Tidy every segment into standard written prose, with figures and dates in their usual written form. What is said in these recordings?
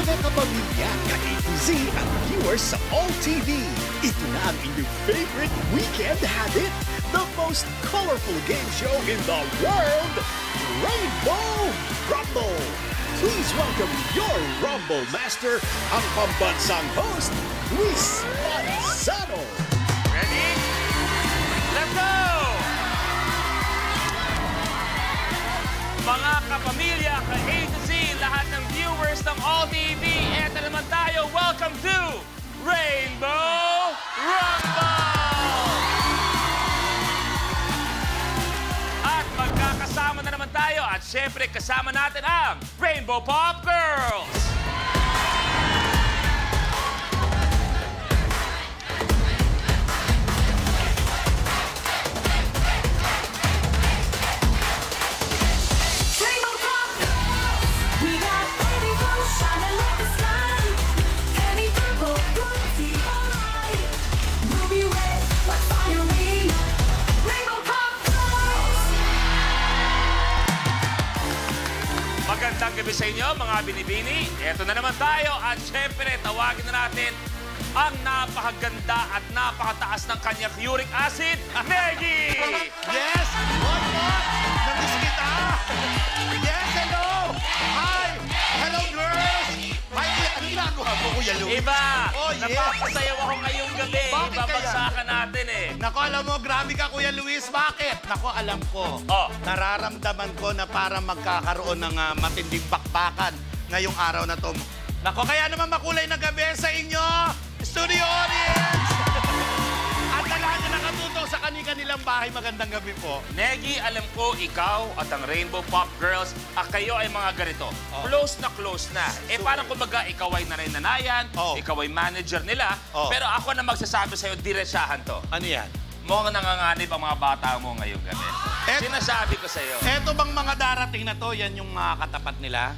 Mga kapamilya, ka-A to Z at viewers sa All TV. Ito na ang inyong favorite weekend habit. The most colorful game show in the world, Rainbow Rumble. Please welcome your Rumble Master, ang pambansang host, Luis Manzano. Ready? Let's go! Mga kapamilya, ka-A to Z, lahat ng viewers ng All TV, eto naman tayo, welcome to Rainbow Rumble! At magkakasama na naman tayo at syempre kasama natin ang Rainbow Pop Girls! Magandang gabi sa inyo, mga binibini. Ito na naman tayo at syempre tawagin na natin ang napakaganda at napakataas ng kanyang uric acid, Meggy! Yes! What? Namiss kita! Yes, hello! Hi! Hello, girls! Hi, ano ginagawa mo, Kuya Louie? Iba! Oh, yes! Napapasayaw ako ngayong gabi. Bakit kaya? Babagsakan natin eh. Naku, alam mo, grabe ka, Kuya Luis. Bakit? Naku, alam ko. Oh. Nararamdaman ko na para magkakaroon ng matinding bakbakan ngayong araw na to. Naku, kaya naman makulay na gabi sa inyo, studio audience! At sa lahat na nakatutok sa kanilang bahay, magandang gabi po. Meggy, alam ko, ikaw at ang Rainbow Pop Girls, kayo ay mga ganito. Oh. Close na. Eh, parang kumbaga, ikaw ay narinanayan, Oh. ikaw ay manager nila, Oh. pero ako na magsasabi sa'yo, diretsahan to. Ano yan? Mukhang nanganganib ang mga bata mo ngayong gabi. Sinasabi ko sa'yo. Eto bang mga darating na to, yan yung mga katapat nila?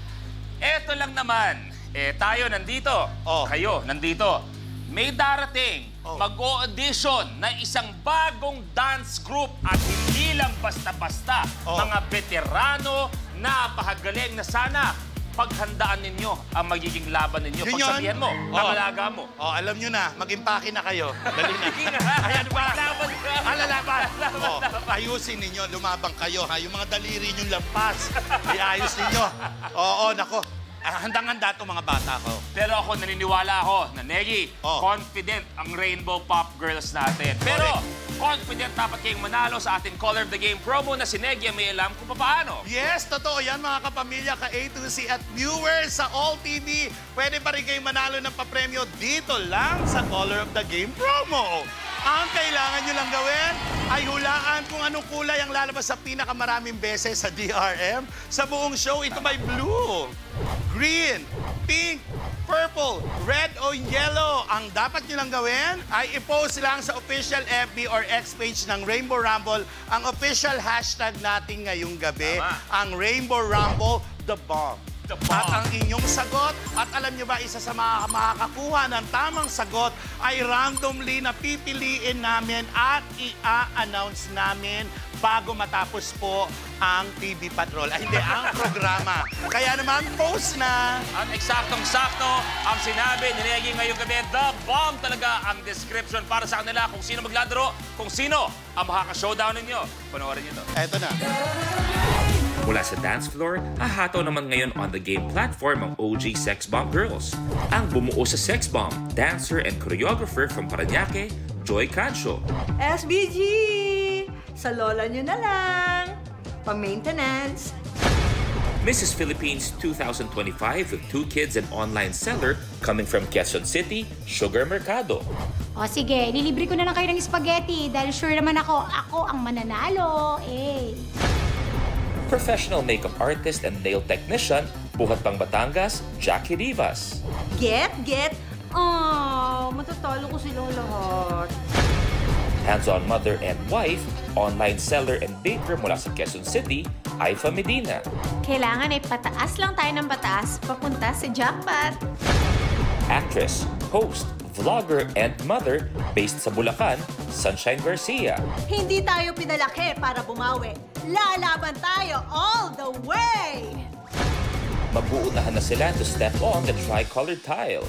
Eto lang naman. Tayo nandito. Oh. Kayo nandito. May darating. Oh. Mag-o-audition na isang bagong dance group at hindi lang basta-basta. Oh. Mga veterano, napakagaling na sana paghandaan ninyo ang magiging laban ninyo. Yun Pagsabihan mo, Oh. pangalaga mo. Oh, alam nyo na, mag-impake na kayo. Dali na. Sige nga. Ayan ba? Laban ka. Lalaban. Laban, Oh, laban. ayusin ninyo, lumabang kayo, ha? Yung mga daliri nyong lampas, iayos ninyo. Oo, nako. Handang-handa itong mga bata ko. Pero ako, naniniwala ako na Neggy, Oh. confident ang Rainbow Pop Girls natin. Pero confident dapat kayong manalo sa ating Color of the Game promo na si Neggy may alam kung paano. Yes, totoo yan mga kapamilya, ka-A to Z at viewers sa All TV. Pwede pa rin kayong manalo ng papremyo dito lang sa Color of the Game promo. Ang kailangan nyo lang gawin ay hulaan kung anong kulay ang lalabas sa pinakamaraming beses sa DRM. Sa buong show, ito may blue, green, pink, purple, red o yellow. Ang dapat nyo lang gawin ay i-post lang sa official FB or X page ng Rainbow Rumble ang official hashtag natin ngayong gabi, Tama. ang Rainbow Rumble, The Bomb. The Bomb. At ang inyong sagot, at alam nyo ba, isa sa mga makakakuha ng tamang sagot ay randomly na pipiliin namin at i-announce namin bago matapos po ang TV Patrol. Ay, hindi, ang programa. Kaya naman, post na! At eksaktong-sakto ang sinabi ni Neggy ngayong gabi, The Bomb talaga ang description para sa kanila kung sino maglalaro, kung sino ang makaka-showdown ninyo. Panoorin nyo to. Eto na. Mula sa dance floor, hahato naman ngayon on the game platform ang OG Sex Bomb Girls. Ang bumuo sa Sex Bomb, dancer and choreographer from Parañaque, Joy Cancio. SBG! Sa lola nyo na lang. Pa-maintenance. Mrs. Philippines 2025 with 2 kids and online seller coming from Quezon City, Sugar Mercado. O sige, lilibre ko na lang kayo ng spaghetti dahil sure naman ako ang mananalo. Professional makeup artist and nail technician, Buhat Pang Batangas, Jackie Rivas. Get? Matatalo ko sila lahat. Hands-on mother and wife, online seller and baker mula sa Quezon City, Aifa Medina. Kailangan ay pataas lang tayo ng pataas papunta sa jackpot. Actress, host, vlogger, and mother based sa Bulacan, Sunshine Garcia. Hindi tayo pinalaki para bumawi. Lalaban tayo all the way! Mabuunahan na sila to step on the tricolored tile.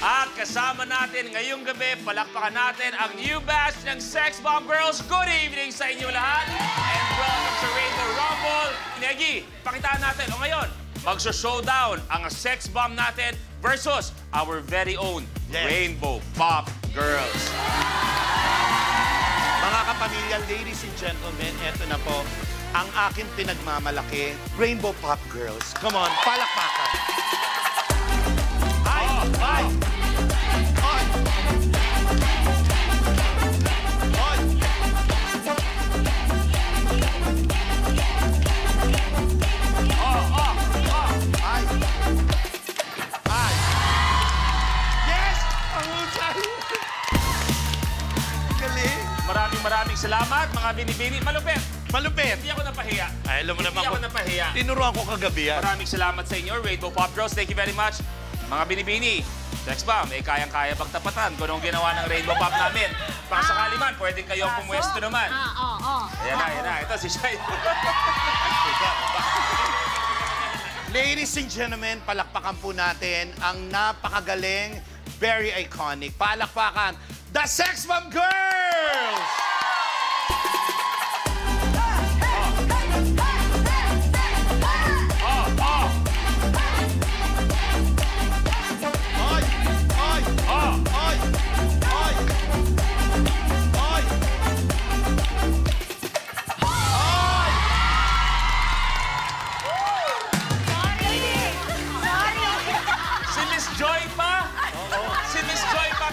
At kasama natin ngayong gabi, palakpakan natin ang new batch ng Sex Bomb Girls. Good evening sa inyo lahat. And welcome sa Rainbow Rumble. Negi, pakitaan natin. O ngayon, magso-showdown ang Sex Bomb natin versus our very own Rainbow Pop Girls. Mga kapamilya, ladies and gentlemen, eto na po ang aking pinagmamalaki, Rainbow Pop Girls. Come on, palakpakan. Ay! Ay! Ay! Ay! Ay! Ay! Yes! Pangusay! Galing! Maraming salamat, mga binibini. Malupit! Malupit! Hindi ako napahiya. Ay, alam mo naman Hindi ako napahiya. Tinuruan ko kagabi yan. Maraming salamat sa inyo, Rainbow Pop Girls. Thank you very much. Mga binibini, Sex Bomb, kayang-kaya pagtapatan kung anong ginawa ng Rainbow Pop namin. Pakasakali man, pwedeng kayong pumwesto naman. Ayan na. Ito si Shai. Ladies and gentlemen, palakpakan po natin ang napakagaling, very iconic. Palakpakan, the Sex Bomb Girls!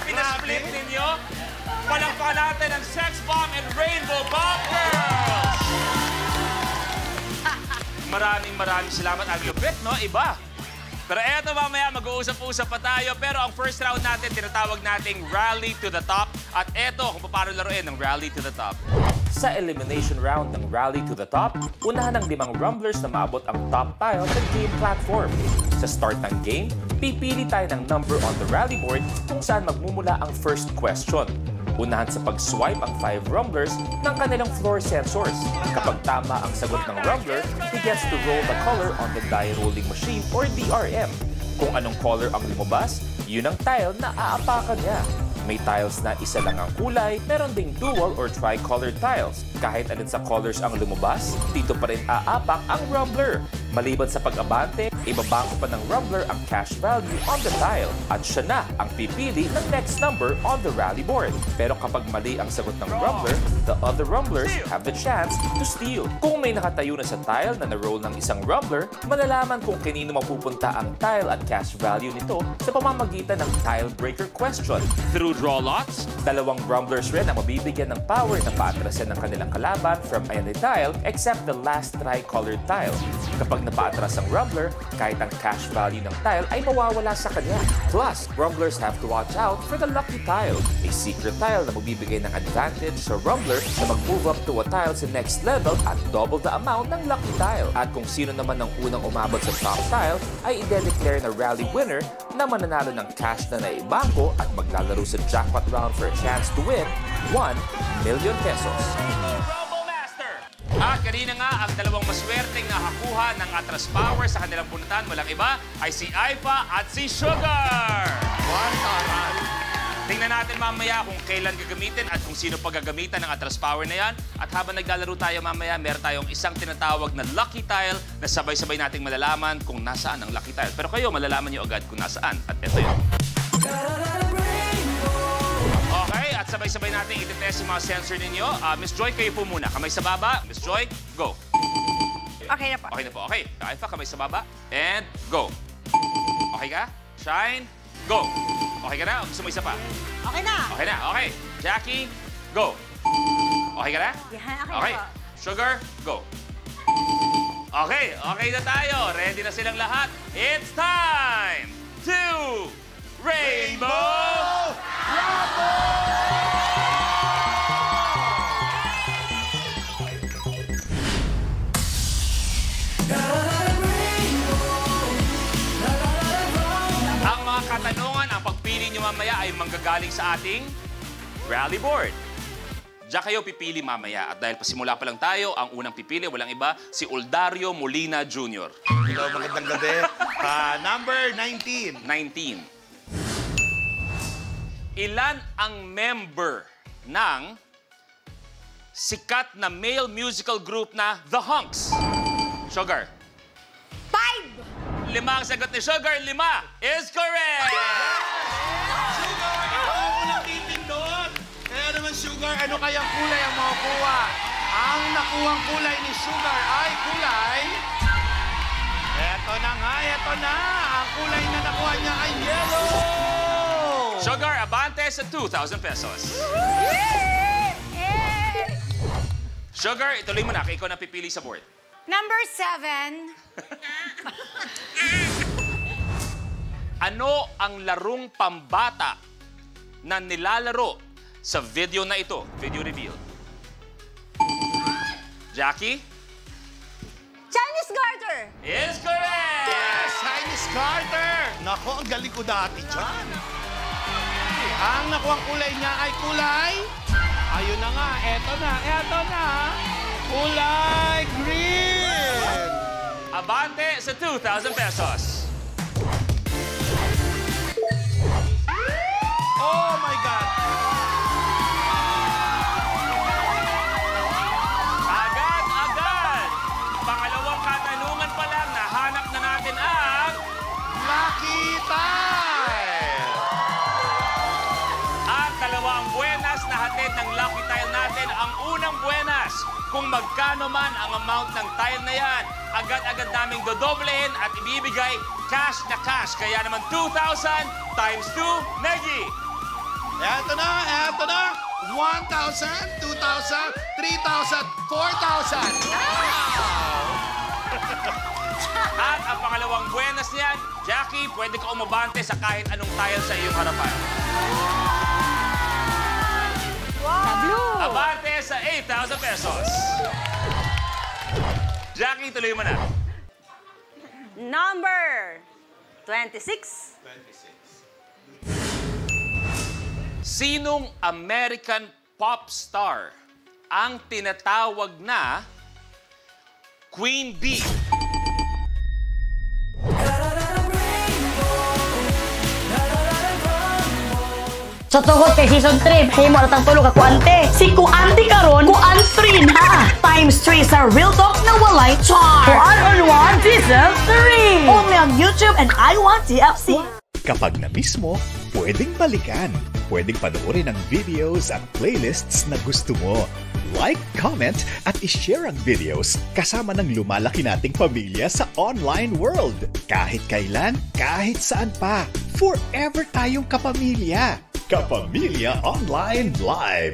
Pinasplit ninyo. Palakpakan natin ang Sex Bomb and Rainbow Pop Girls! Maraming salamat. Ang lupit, no? Iba. Pero eto mamaya, mag-uusap-usap pa tayo. Pero ang first round natin, tinatawag nating Rally to the Top. At eto, kung paano laruin ng Rally to the Top. Sa elimination round ng Rally to the Top, unahan ng 5 rumblers na maabot ang top tile ng game platform. Sa start ng game, pipili tayo ng number on the rally board kung saan magmumula ang first question. Unahan sa pag-swipe ang 5 rumblers ng kanilang floor sensors. Kapag tama ang sagot ng rumbler, he gets to roll the color on the die rolling machine or DRM. Kung anong color ang lumabas, yun ang tile na aapakan niya. May tiles na isa lang ang kulay, meron ding dual or tricolored tiles. Kahit alin sa colors ang lumabas, dito pa rin aapak ang rumbler. Maliban sa pag-abante, ibabangko pa ng rumbler ang cash value on the tile at siya na ang pipili ng next number on the rally board. Pero kapag mali ang sagot ng rumbler, the other rumblers have the chance to steal. Kung may nakatayo na sa tile na na-roll ng isang rumbler, malalaman kung kanino mapupunta ang tile at cash value nito sa pamamagitan ng tile breaker question. Through draw lots, 2 rumblers rin ang mabibigyan ng power na paatrasin ng kanilang kalaban from any tile except the last tricolored tile. Kapag napaatras ang rumbler, kahit ang cash value ng tile ay mawawala sa kanya. Plus, rumblers have to watch out for the lucky tile, a secret tile na magbibigay ng advantage sa rumbler na mag-move up to a tile sa next level at double the amount ng lucky tile. At kung sino naman ang unang umabot sa top tile ay i-declare na rally winner na mananalo ng cash na naibangko at maglalaro sa jackpot round for a chance to win 1 million pesos. At kanina nga, ang dalawang maswerteng nakakuha ng Atras Power sa kanilang punutan, walang iba, ay si Aifa at si Sugar! Tingnan natin mamaya kung kailan gagamitin at kung sino pa gagamitan ng Atras Power na yan. At habang naglalaro tayo mamaya, meron tayong isang tinatawag na lucky tile na sabay-sabay nating malalaman kung nasaan ang lucky tile. Pero kayo, malalaman nyo agad kung nasaan. At ito yun. Okay, at sabay-sabay natin ititest yung mga sensor ninyo. Miss Joy, kayo po muna. Kamay sa baba. Miss Joy, go. Okay na po. Okay na po. Okay. Aifa, kamay sa baba. And go. Okay ka? Shine, go. Okay ka na? O gusto mo isa pa? Okay na. Okay na. Okay. Jackie, go. Okay ka na? Yeah, Okay. po. Sugar, go. Okay. Okay na tayo. Ready na silang lahat. It's time to Rainbow Ang mga katanungan, ang pagpili nyo mamaya ay manggagaling sa ating rally board. Diyan kayo pipili mamaya. At dahil pasimula pa lang tayo, ang unang pipili, walang iba, si Oldario Molina Jr. Hello, magandang gabi. Number 19. 19. Ilan ang member ng sikat na male musical group na The Hunks? Sugar. 5! 5 ang sagot ni Sugar. 5 is correct! Sugar, ikaw ang unang titindot. Kaya naman, Sugar, ano kayang kulay ang makukuha? Ang nakuhang kulay ni Sugar ay kulay... Eto na nga, eto na. Ang kulay na nakuha niya ay yellow. Sugar, abante sa 2,000 pesos. Sugar, ituloy mo na. Ikaw na pipili sa board. Number 7. Ano ang larong pambata na nilalaro sa video na ito? Video reveal. Jackie? Chinese garter. Is correct! Yes, Chinese garter. Nako, ang galing ko dati dyan. Ang nakuhang kulay niya ay kulay... Ayun na nga, eto na, eto na. Kulay green. Abante sa 2,000 pesos. Oh my God. Agad-agad! Pangalawang katanungan pa lang, nahanap na natin ang... Lucky Tile. At dalawang buenas na hatid ng Lucky Tile natin. Ang unang buenas, kung magkano man ang amount ng tile na yan, agad-agad naming dodoblehin at ibibigay cash na cash. Kaya naman 2,000 times 2, Negi! Eto na, eto na. 1,000, 2,000, 3,000, 4,000. Wow! At ang pangalawang buenas niyan, Jackie, pwede ka umabante sa kahit anong tile sa iyong harapan. Wow! Blue. Abante sa 8,000 pesos. Jackie, tuloy mo na. Number 26. Sinong American pop star ang tinatawag na Queen Bee? Sa tungkol kay Season 3, himo na tang tulog ako ante. Si Kuante karon, Kuantrin ha. Times 3 sa Real Talk na walay char. Kuan-on-one Season 3. Only on YouTube and I Want TFC. Kapag na-miss mo, pwedeng balikan. Pwedeng panoorin ang videos at playlists na gusto mo. Like, comment, at ishare ang videos kasama ng lumalaki nating pamilya sa online world. Kahit kailan, kahit saan pa. Forever tayong kapamilya. Kapamilya Online Live.